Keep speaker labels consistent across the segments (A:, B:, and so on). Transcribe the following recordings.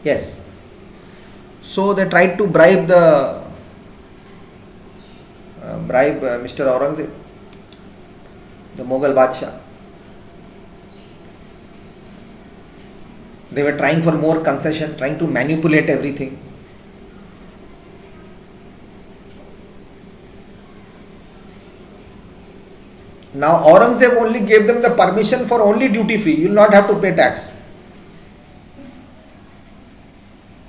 A: Yes. So they tried to bribe Mr. Aurangzeb, the Mughal Badshah. They were trying for more concession, trying to manipulate everything. Now Aurangzeb only gave them the permission for only duty free. You will not have to pay tax.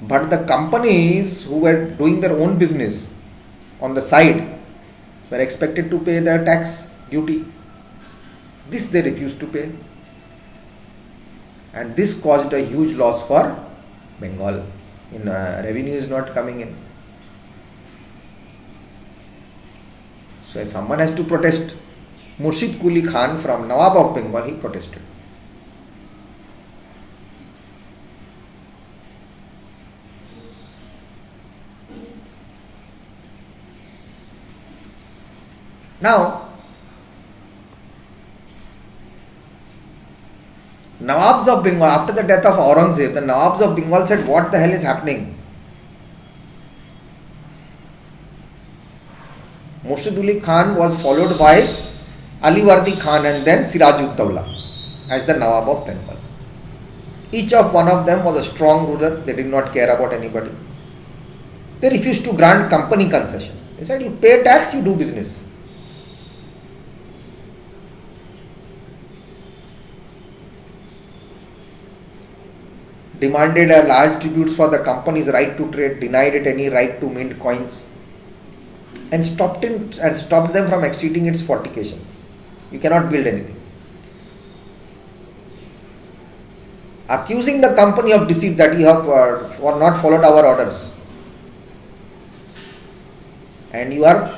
A: But the companies who were doing their own business on the side were expected to pay their tax duty. This they refused to pay. And this caused a huge loss for Bengal. Revenue is not coming in. So if someone has to protest, Murshid Quli Khan from Nawab of Bengal, he protested. Now, Nawabs of Bengal, after the death of Aurangzeb, the Nawabs of Bengal said, what the hell is happening? Murshid Quli Khan was followed by Aliwardi Khan and then Siraj-ud-Dawla as the Nawab of Bengal. Each of one of them was a strong ruler. They did not care about anybody. They refused to grant company concession. They said, you pay tax, you do business. Demanded a large tributes for the company's right to trade, denied it any right to mint coins, and stopped them from exceeding its fortifications. You cannot build anything. Accusing the company of deceit, that you have not followed our orders and you are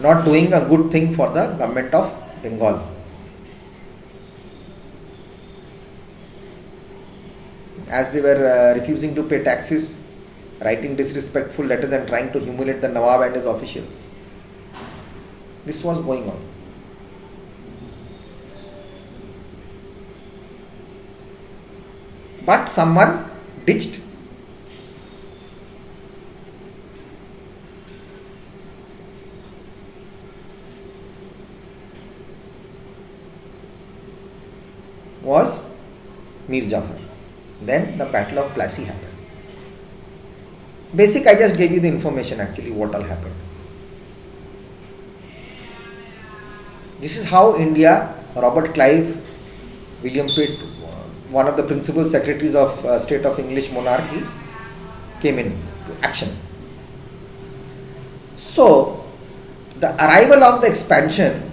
A: not doing a good thing for the government of Bengal. As they were refusing to pay taxes, writing disrespectful letters and trying to humiliate the Nawab and his officials. This was going on. But someone ditched. Was Mir Jafar. Then the Battle of Plassey happened. Basic, I just gave you the information actually what all happened. This is how India, Robert Clive, William Pitt, one of the principal secretaries of State of English Monarchy, came in to action. So, the arrival of the expansion,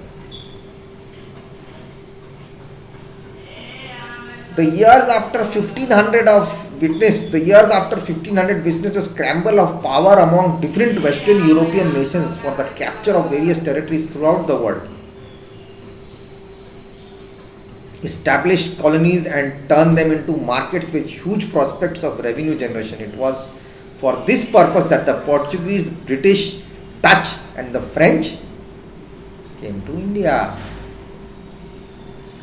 A: the years after 1500 witnessed a scramble of power among different Western European nations for the capture of various territories throughout the world. Established colonies and turned them into markets with huge prospects of revenue generation. It was for this purpose that the Portuguese, British, Dutch and the French came to India.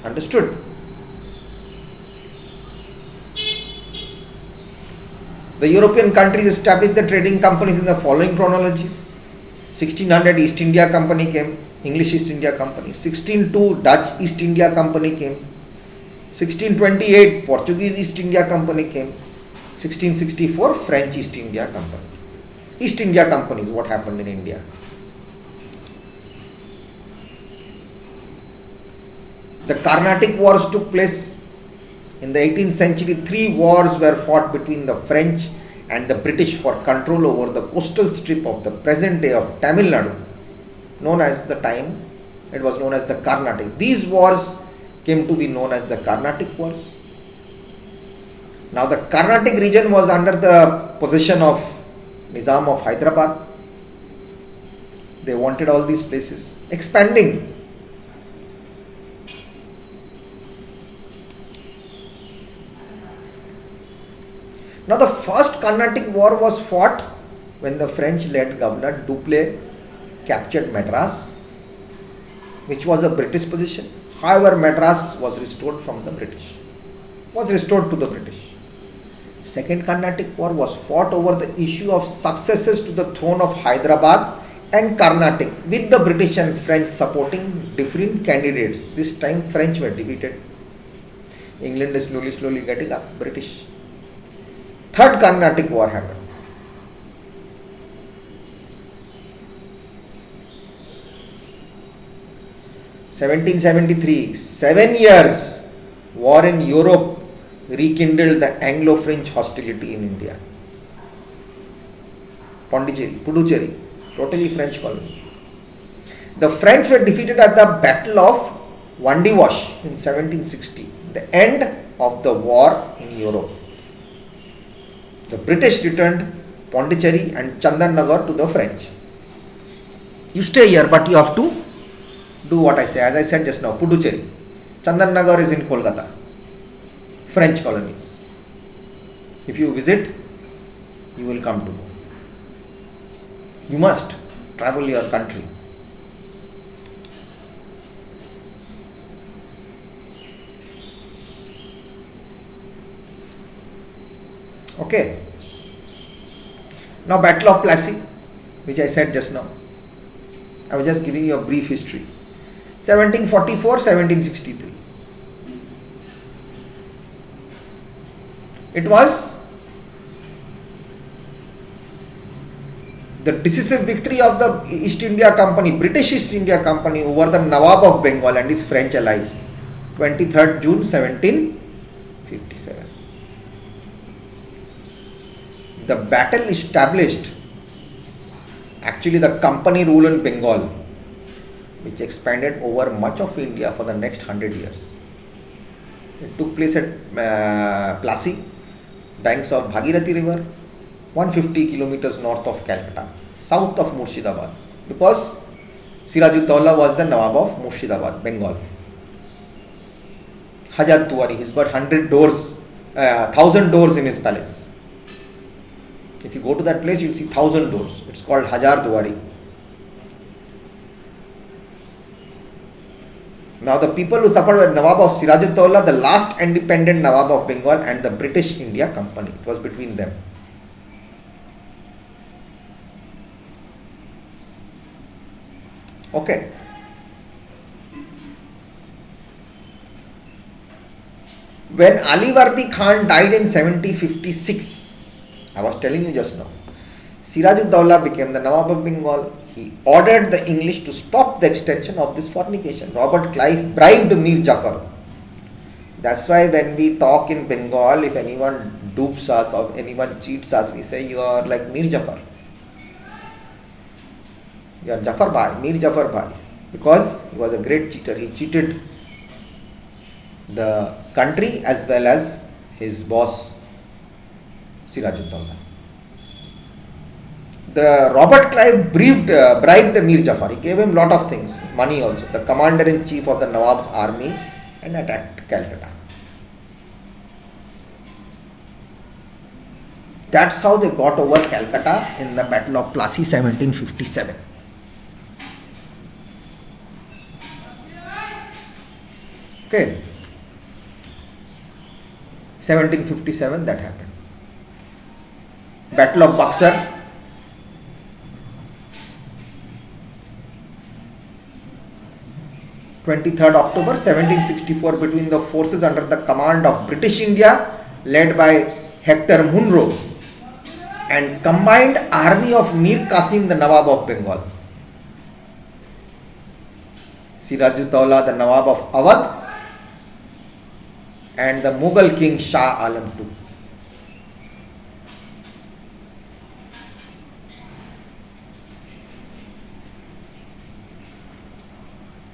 A: Understood? The European countries established the trading companies in the following chronology. 1600 East India Company came, English East India Company. 1602 Dutch East India Company came. 1628 Portuguese East India Company came. 1664 French East India Company. East India Company is what happened in India. The Carnatic Wars took place. In the 18th century, 3 wars were fought between the French and the British for control over the coastal strip of the present day of Tamil Nadu, it was known as the Carnatic. These wars came to be known as the Carnatic Wars. Now the Carnatic region was under the possession of Nizam of Hyderabad. They wanted all these places, expanding. Now the first Carnatic War was fought when the French-led governor Dupleix captured Madras, which was a British position. However, Madras was restored to the British. Second Carnatic War was fought over the issue of successors to the throne of Hyderabad and Carnatic, with the British and French supporting different candidates. This time French were defeated. England is slowly getting up. British. Third Carnatic War happened. (1773), 7 years war in Europe rekindled the Anglo-French hostility in India. Pondicherry, Puducherry, totally French colony. The French were defeated at the Battle of Vandivash in 1760, the end of the war in Europe. The British returned Pondicherry and Chandannagar to the French. You stay here, but you have to do what I say. As I said just now, Puducherry. Chandannagar is in Kolkata. French colonies. If you visit, you will come to know. You must travel your country. Okay. Now Battle of Plassey, which I said just now. I was just giving you a brief history. 1744, 1763. It was the decisive victory of the East India Company, British East India Company, over the Nawab of Bengal and his French allies. 23rd June 1757. The battle established actually the company rule in Bengal, which expanded over much of India for the next 100 years. It took place at Plassey, banks of Bhagirathi River, 150 kilometers north of Calcutta, south of Murshidabad, because Sirajuddaula was the Nawab of Murshidabad, Bengal. Hajat Tuwari, he's got 100 doors, 1000 doors in his palace. If you go to that place, you'll see 1000 doors. It's called Hajar Duwari. Now the people who suffered were Nawab of Sirajuddaula, the last independent Nawab of Bengal, and the British India Company. It was between them. Okay. When Alivardi Khan died in 1756, I was telling you just now, Sirajuddaula became the Nawab of Bengal. He ordered the English to stop the extension of this fornication. Robert Clive bribed Mir Jafar. That's why when we talk in Bengal, if anyone dupes us or anyone cheats us, we say you are like Mir Jafar. You are Jafar Bhai, Mir Jafar Bhai. Because he was a great cheater. He cheated the country as well as his boss, Sirajuddaula. The Robert Clive bribed Mir Jafar. He gave him lot of things, money also. The commander-in-chief of the Nawab's army, and attacked Calcutta. That's how they got over Calcutta in the Battle of Plassey, 1757. Okay. 1757 that happened. Battle of Buxar. October 1764, between the forces under the command of British India led by Hector Munro and combined army of Mir Qasim, the Nawab of Bengal. Sirajuddaula, the Nawab of Awadh, and the Mughal king Shah Alam II.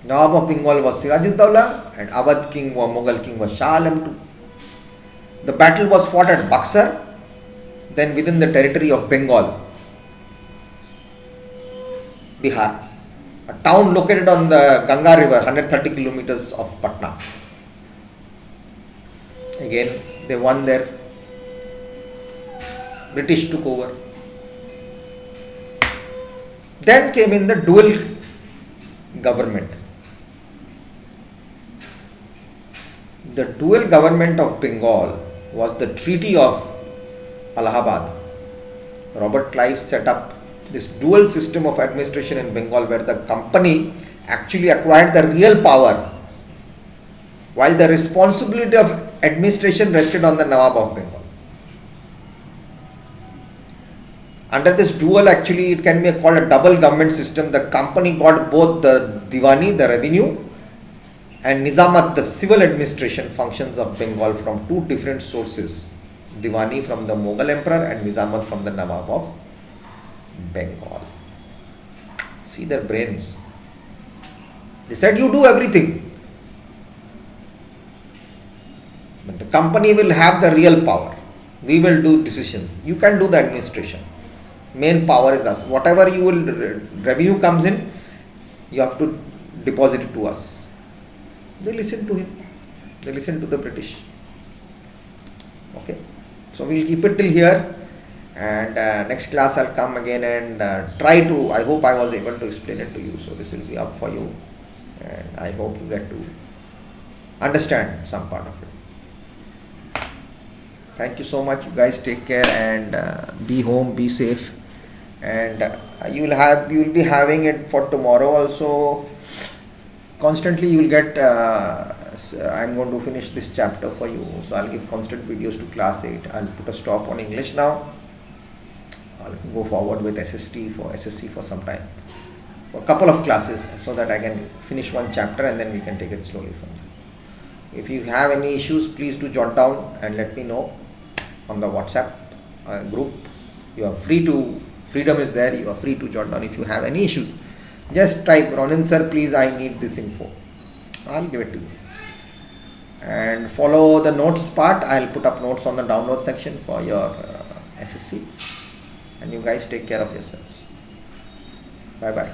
A: Nawab of Bengal was Sirajuddaula and Awadh king or Mughal king was Shah Alam II. The battle was fought at Buxar, then within the territory of Bengal, Bihar, a town located on the Ganga river, 130 kilometers of Patna. Again, they won there. British took over. Then came in the dual government. The dual government of Bengal was the Treaty of Allahabad, Robert Clive set up this dual system of administration in Bengal where the company actually acquired the real power while the responsibility of administration rested on the Nawab of Bengal. Under this dual, actually it can be called a double government system. The company got both the Diwani, the revenue, and Nizamat, the civil administration functions of Bengal from two different sources. Diwani from the Mughal emperor and Nizamat from the Nawab of Bengal. See their brains. They said you do everything. But the company will have the real power. We will do decisions. You can do the administration. Main power is us. Whatever you will revenue comes in, you have to deposit it to us. They listen to him. They listen to the British. Okay. So we'll keep it till here, and next class I'll come again and try to. I hope I was able to explain it to you. So this will be up for you, and I hope you get to understand some part of it. Thank you so much. You guys take care and be home, be safe, and you will be having it for tomorrow also. Constantly you will get. I'm going to finish this chapter for you, so I'll give constant videos to class 8. I'll put a stop on English now. I'll go forward with SSC for some time, for a couple of classes, so that I can finish one chapter and then we can take it slowly from there. If you have any issues, please do jot down and let me know on the WhatsApp group. You are free to, freedom is there, you are free to jot down if you have any issues. Just type, Ronin sir, please, I need this info. I'll give it to you. And follow the notes part. I'll put up notes on the download section for your SSC. And you guys take care of yourselves. Bye bye.